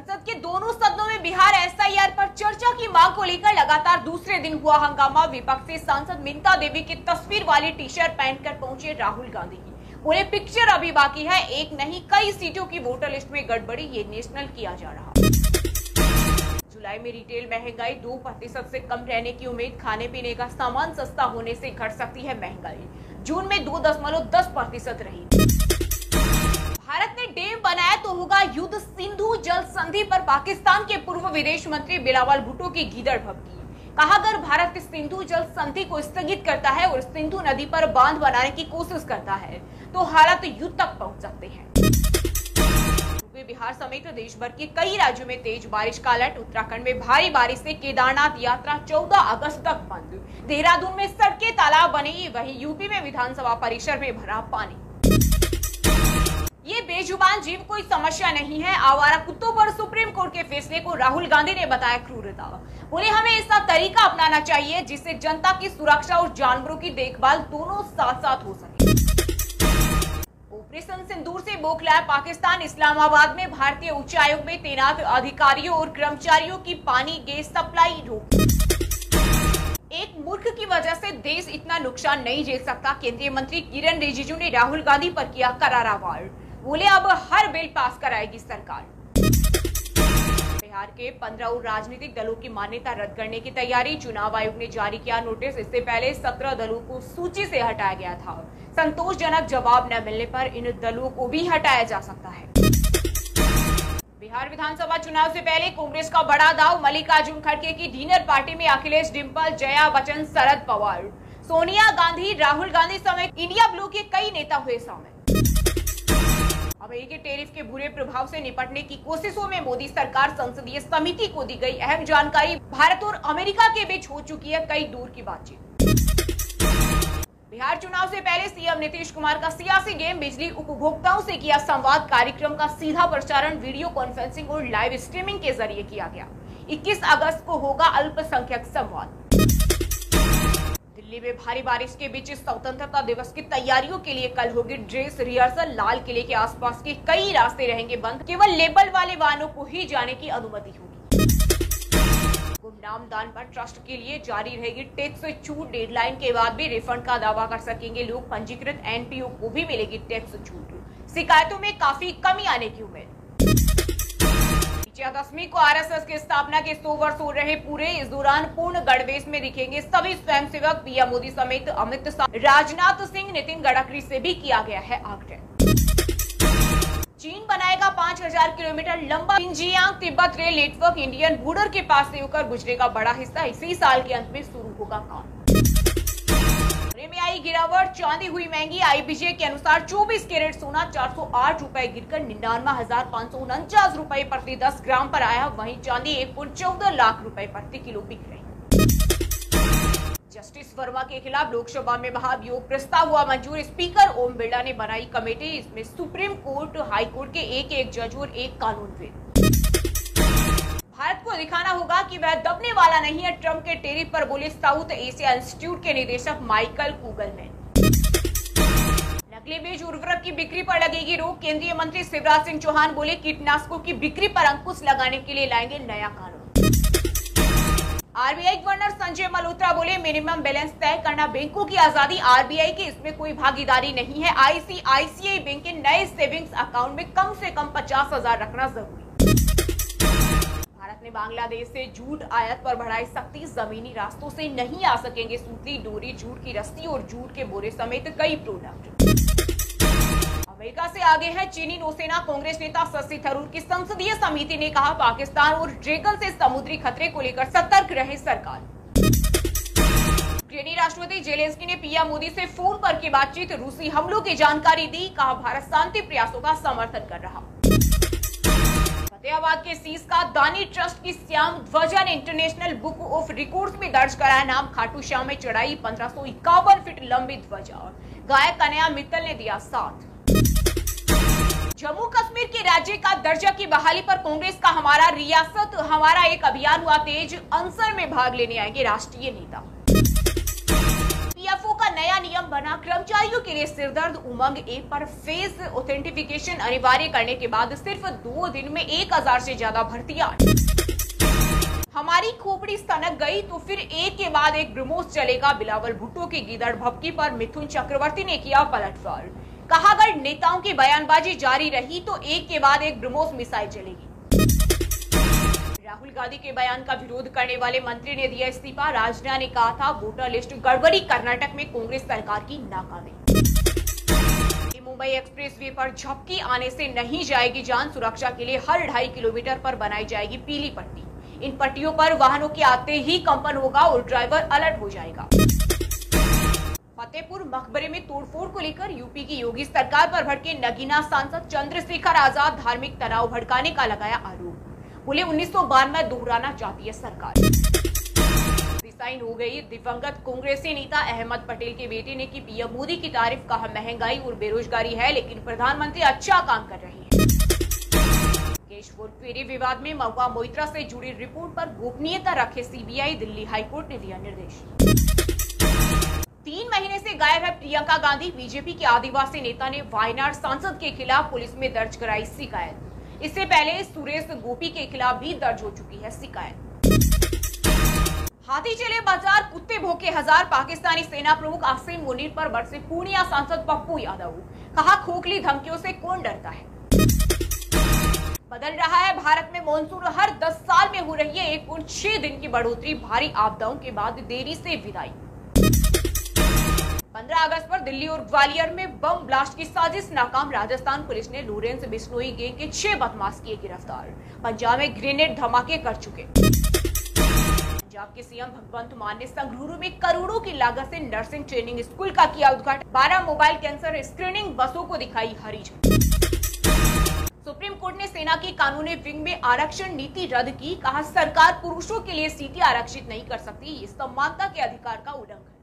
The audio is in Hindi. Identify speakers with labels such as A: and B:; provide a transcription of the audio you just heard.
A: संसद के दोनों सदनों में बिहार एसआईआर पर चर्चा की मांग को लेकर लगातार दूसरे दिन हुआ हंगामा। विपक्षी सांसद मीनका देवी की तस्वीर वाली टी शर्ट पहनकर पहुंचे राहुल गांधी। पूरे पिक्चर अभी बाकी है, एक नहीं कई सीटों की वोटर लिस्ट में गड़बड़ी, ये नेशनल किया जा रहा। जुलाई में रिटेल महंगाई 2% से कम रहने की उम्मीद, खाने पीने का सामान सस्ता होने से घट सकती है महंगाई। जून में 2.10% रही। भारत ने डैम बनाया तो होगा युद्ध, सिंधु जल संधि पर पाकिस्तान के पूर्व विदेश मंत्री बिलावल भुट्टो की गीदड़ भभकी। कहा, अगर भारत सिंधु जल संधि को स्थगित करता है और सिंधु नदी पर बांध बनाने की कोशिश करता है तो हालात युद्ध तक पहुंच सकते हैं। यूपी, बिहार समेत देश भर के कई राज्यों में तेज बारिश का अलर्ट। उत्तराखंड में भारी बारिश से केदारनाथ यात्रा 14 अगस्त तक बंद। देहरादून में सड़कें तालाब बनी, वहीं यूपी में विधानसभा परिसर में भरा पानी। ये बेजुबान जीव कोई समस्या नहीं है। आवारा कुत्तों पर सुप्रीम कोर्ट के फैसले को राहुल गांधी ने बताया क्रूरता। बोले, हमें ऐसा तरीका अपनाना चाहिए जिससे जनता की सुरक्षा और जानवरों की देखभाल दोनों साथ साथ हो सके। ऑपरेशन सिंदूर से बौखलाया पाकिस्तान। इस्लामाबाद में भारतीय उच्चायोग में तैनात अधिकारियों और कर्मचारियों की पानी गैस सप्लाई रोक। एक मूर्ख की वजह से देश इतना नुकसान नहीं झेल सकता। केंद्रीय मंत्री किरण रिजिजू ने राहुल गांधी पर किया करारा वार। बोले, अब हर बिल पास कराएगी सरकार। बिहार के 15 और राजनीतिक दलों की मान्यता रद्द करने की तैयारी, चुनाव आयोग ने जारी किया नोटिस। इससे पहले 17 दलों को सूची से हटाया गया था। संतोषजनक जवाब न मिलने पर इन दलों को भी हटाया जा सकता है। बिहार विधानसभा चुनाव से पहले कांग्रेस का बड़ा दाव। मल्लिकार्जुन खड़गे की डिनर पार्टी में अखिलेश, डिंपल, जया बच्चन, शरद पवार, सोनिया गांधी, राहुल गांधी समेत इंडिया ब्लू के कई नेता हुए शामिल। अमेरिकी टैरिफ के बुरे प्रभाव से निपटने की कोशिशों में मोदी सरकार संसदीय समिति को दी गई अहम जानकारी। भारत और अमेरिका के बीच हो चुकी है कई दूर की बातचीत। बिहार चुनाव से पहले सीएम नीतीश कुमार का सियासी गेम, बिजली उपभोक्ताओं से किया संवाद। कार्यक्रम का सीधा प्रसारण वीडियो कॉन्फ्रेंसिंग और लाइव स्ट्रीमिंग के जरिए किया गया। 21 अगस्त को होगा अल्पसंख्यक संवाद। दिल्ली में भारी बारिश के बीच स्वतंत्रता दिवस की तैयारियों के लिए कल होगी ड्रेस रिहर्सल। लाल किले के आसपास के कई रास्ते रहेंगे बंद, केवल लेबल वाले वाहनों को ही जाने की अनुमति होगी। गुमनाम दान पर ट्रस्ट के लिए जारी रहेगी टैक्स छूट। डेडलाइन के बाद भी रिफंड का दावा कर सकेंगे लोग। पंजीकृत एनपीओ को भी मिलेगी टैक्स छूट। शिकायतों में काफी कमी आने की उम्मीद। विजयादशमी को आरएसएस की स्थापना के 100 वर्ष हो रहे पूरे। इस दौरान पूर्ण गणवेश में दिखेंगे सभी स्वयंसेवक। पीएम मोदी समेत अमित शाह, राजनाथ सिंह, नितिन गडकरी से भी किया गया है आग्रह। चीन बनाएगा 5000 किलोमीटर लंबा Xinjiang Tibet rail network. Indian border के पास से होकर गुजरेगा बड़ा हिस्सा। इसी साल के अंत में शुरू होगा काम। में आई गिरावट, चांदी हुई महंगी। आईबीजे के अनुसार 24 कैरेट सोना 408 रुपए गिरकर 99,549 रुपए प्रति 10 ग्राम पर आया। वहीं चांदी 1.14 लाख रुपए प्रति किलो बिक रही। जस्टिस वर्मा के खिलाफ लोकसभा में महाभियोग प्रस्ताव हुआ मंजूर। स्पीकर ओम बिरला ने बनाई कमेटी। इसमें सुप्रीम कोर्ट, हाई कोर्ट के एक जज और एक कानूनविद। भारत को दिखाना होगा कि वह दबने वाला नहीं है, ट्रंप के टैरिफ पर बोले साउथ एशिया इंस्टीट्यूट के निदेशक माइकल कुगलमैन। नकली बीज उर्वरक की बिक्री पर लगेगी रोक। केंद्रीय मंत्री शिवराज सिंह चौहान बोले, कीटनाशकों की बिक्री पर अंकुश लगाने के लिए लाएंगे नया कानून। आरबीआई गवर्नर संजय मल्होत्रा बोले, मिनिमम बैलेंस तय करना बैंकों की आजादी। आरबीआई की इसमें कोई भागीदारी नहीं है। आईसीआईसीआई बैंक के नए सेविंग्स अकाउंट में कम से कम 50,000 रखना जरूरी। भारत ने बांग्लादेश से जूट आयात पर बढ़ाई सख्ती। जमीनी रास्तों से नहीं आ सकेंगे सूती, डोरी, जूट की रस्सी और जूट के बोरे समेत कई प्रोडक्ट। अमेरिका से आगे है चीनी नौसेना। कांग्रेस नेता शशि थरूर की संसदीय समिति ने कहा, पाकिस्तान और ड्रैगन से समुद्री खतरे को लेकर सतर्क रहे सरकार। यूक्रेनी राष्ट्रपति जेलेंस्की ने पीएम मोदी से फोन पर की बातचीत, रूसी हमलों की जानकारी दी। कहा, भारत शांति प्रयासों का समर्थन कर रहा। फतेहाबाद के सीस का दानी ट्रस्ट की श्याम ध्वजा ने इंटरनेशनल बुक ऑफ रिकॉर्ड्स में दर्ज कराया नाम। खाटू श्याम में चढ़ाई 1551 फीट लंबी ध्वजा। गायक कन्हैया मित्तल ने दिया साथ। जम्मू कश्मीर के राज्य का दर्जा की बहाली पर कांग्रेस का हमारा रियासत हमारा एक अभियान हुआ तेज। अंसर में भाग लेने आएंगे राष्ट्रीय नेता। पीएफओ का नया नया नियम बना, कर्मचारियों के लिए सिरदर्द। उमंग ऐप पर फेस ऑथेंटिफिकेशन अनिवार्य करने के बाद सिर्फ 2 दिन में 1000 से ज्यादा भर्तियां। हमारी खोपड़ी सनक गई तो फिर एक के बाद एक ब्रह्मोस चलेगा। बिलावल भुट्टो की गीदड़ भपकी पर मिथुन चक्रवर्ती ने किया पलटवार। कहा, अगर नेताओं की बयानबाजी जारी रही तो एक के बाद एक ब्रह्मोस मिसाइल चलेगी। राहुल गांधी के बयान का विरोध करने वाले मंत्री ने दिया इस्तीफा। राजनाथ ने कहा था, वोटर लिस्ट गड़बड़ी, कर्नाटक में कांग्रेस सरकार की नाकामी। मुंबई एक्सप्रेसवे पर झपकी आने से नहीं जाएगी जान। सुरक्षा के लिए हर 2.5 किलोमीटर पर बनाई जाएगी पीली पट्टी। इन पट्टियों पर वाहनों के आते ही कंपन होगा और ड्राइवर अलर्ट हो जाएगा। फतेहपुर मकबरे में तोड़फोड़ को लेकर यूपी की योगी सरकार पर भड़के नगीना सांसद चंद्रशेखर आजाद। धार्मिक तनाव भड़काने का लगाया आरोप। बोले, 1992 दोहराना चाहती है सरकार। डिसाइन हो गई। दिवंगत कांग्रेसी नेता अहमद पटेल के बेटे ने की पीएम मोदी की तारीफ। कहा, महंगाई और बेरोजगारी है लेकिन प्रधानमंत्री अच्छा काम कर रहे हैं। केशपुर फेरी विवाद में महुआ मोइत्रा से जुड़ी रिपोर्ट पर गोपनीयता रखे सीबीआई। दिल्ली हाईकोर्ट ने दिया निर्देश। 3 महीने से गायब है प्रियंका गांधी। बीजेपी के आदिवासी नेता ने वायनाड सांसद के खिलाफ पुलिस में दर्ज कराई शिकायत। इससे पहले सुरेश गोपी के खिलाफ भी दर्ज हो चुकी है शिकायत। हाथी चले बाजार, कुत्ते भौंके हजार। पाकिस्तानी सेना प्रमुख आसिम मुनीर पर बरसे पूर्णिया सांसद पप्पू यादव। कहा, खोखली धमकियों से कौन डरता है। बदल रहा है भारत में मॉनसून। हर 10 साल में हो रही है 1.6 दिन की बढ़ोतरी। भारी आपदाओं के बाद देरी से विदाई। 15 अगस्त पर दिल्ली और ग्वालियर में बम ब्लास्ट की साजिश नाकाम। राजस्थान पुलिस ने लॉरेंस बिश्नोई गैंग के 6 बदमाश किए गिरफ्तार। पंजाब में ग्रेनेड धमाके कर चुके। पंजाब के सीएम भगवंत मान ने संगरूर में करोड़ों की लागत से नर्सिंग ट्रेनिंग स्कूल का किया उद्घाटन। 12 मोबाइल कैंसर स्क्रीनिंग बसों को दिखाई हरी झंडी। सुप्रीम कोर्ट ने सेना की कानूनी विंग में आरक्षण नीति रद्द की। कहा, सरकार पुरुषों के लिए सीटें आरक्षित नहीं कर सकती। ये समानता के अधिकार का उल्लंघन।